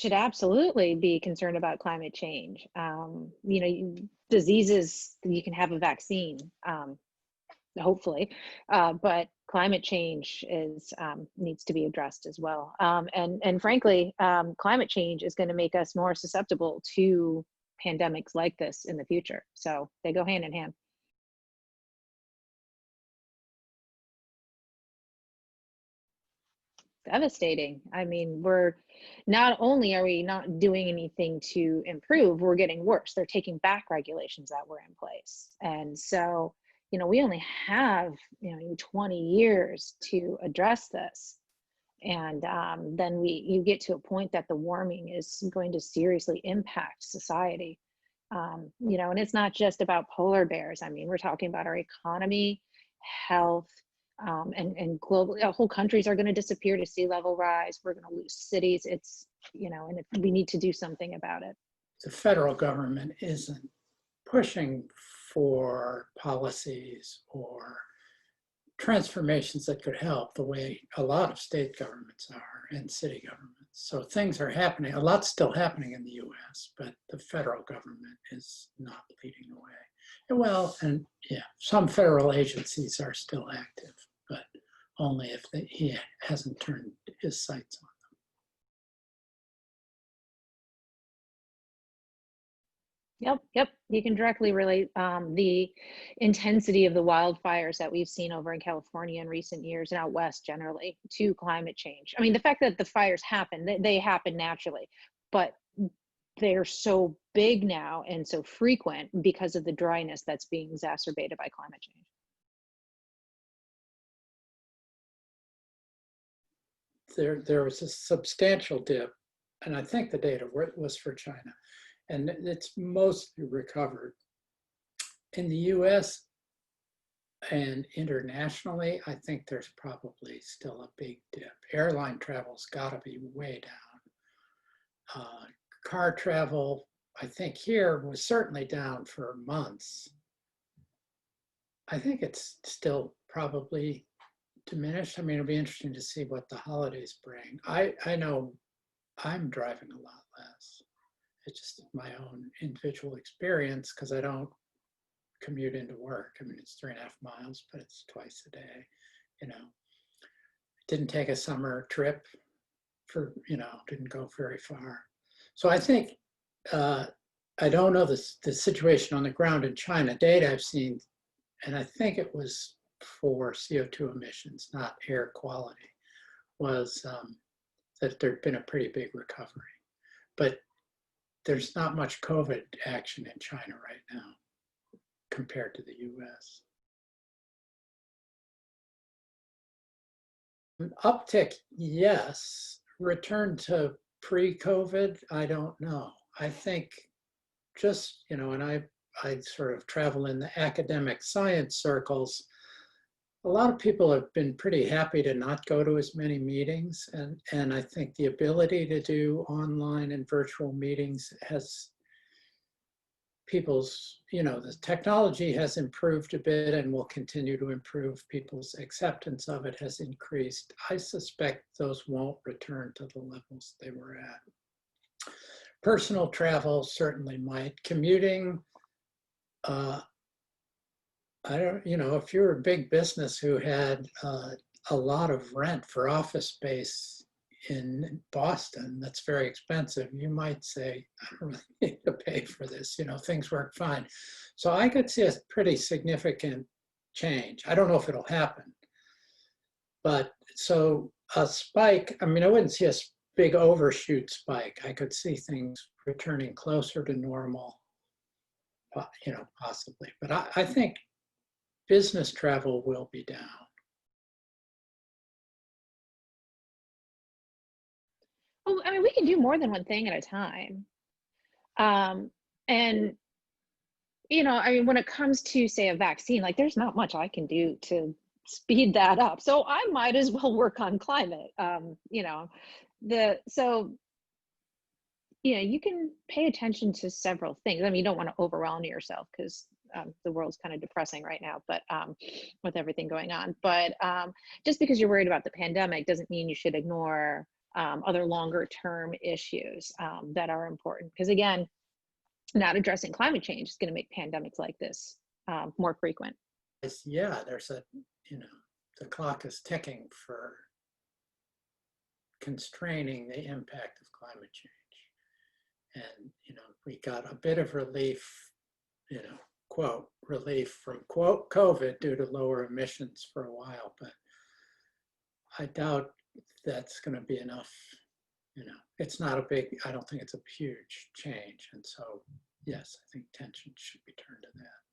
should absolutely be concerned about climate change. Diseases, you can have a vaccine, hopefully, but climate change is needs to be addressed as well. And frankly, climate change is going to make us more susceptible to pandemics like this in the future. So they go hand in hand. Devastating. I mean, we're not only are we not doing anything to improve, we're getting worse. They're taking back regulations that were in place. And so, we only have, 20 years to address this. And then you get to a point that the warming is going to seriously impact society. And it's not just about polar bears. I mean, we're talking about our economy, health, and globally, whole countries are going to disappear to sea level rise. We're going to lose cities. And we need to do something about it. The federal government isn't pushing for policies or transformations that could help the way a lot of state governments are and city governments. So things are happening, a lot's still happening in the US, but the federal government is not leading the way. And yeah, some federal agencies are still active, but only if he hasn't turned his sights on. Yep. You can directly relate the intensity of the wildfires that we've seen over in California in recent years and out west generally to climate change. I mean, the fact that the fires happen, they happen naturally, but they're so big now and so frequent because of the dryness that's being exacerbated by climate change. There was a substantial dip, and I think the data was for China, and it's mostly recovered. In the US and internationally, I think there's probably still a big dip. Airline travel's got to be way down. Car travel, I think here was certainly down for months. I think it's still probably diminished. I mean, it'll be interesting to see what the holidays bring. I know I'm driving a lot less. It's just my own individual experience because I don't commute into work. I mean, it's 3.5 miles, but it's twice a day. Didn't take a summer trip didn't go very far. So I think, I don't know the situation on the ground in China. Data I've seen, and I think it was for CO2 emissions, not air quality, was that there'd been a pretty big recovery. But there's not much COVID action in China right now compared to the US. An uptick, yes. Return to pre-COVID, I don't know. I think just, and I sort of travel in the academic science circles. A lot of people have been pretty happy to not go to as many meetings. And I think the ability to do online and virtual meetings has the technology has improved a bit and will continue to improve. People's acceptance of it has increased. I suspect those won't return to the levels they were at. Personal travel certainly might. Commuting, I don't, if you're a big business who had a lot of rent for office space in Boston that's very expensive, you might say, I don't really need to pay for this, things work fine. So I could see a pretty significant change. I don't know if it'll happen. But so a spike, I mean, I wouldn't see a big overshoot spike. I could see things returning closer to normal, possibly. But I think business travel will be down. Well, I mean, we can do more than one thing at a time. And, I mean, when it comes to, say, a vaccine, like there's not much I can do to speed that up. So I might as well work on climate. You can pay attention to several things. I mean, you don't want to overwhelm yourself because the world's kind of depressing right now, but with everything going on. But just because you're worried about the pandemic doesn't mean you should ignore other longer term issues that are important. Because again, not addressing climate change is going to make pandemics like this more frequent. Yeah, there's a, you know, the clock is ticking for constraining the impact of climate change. And, you know, we got a bit of relief, you know, quote, relief from quote COVID due to lower emissions for a while, but I doubt that's going to be enough. You know, it's not a big, I don't think it's a huge change. And so, yes, I think attention should be turned to that.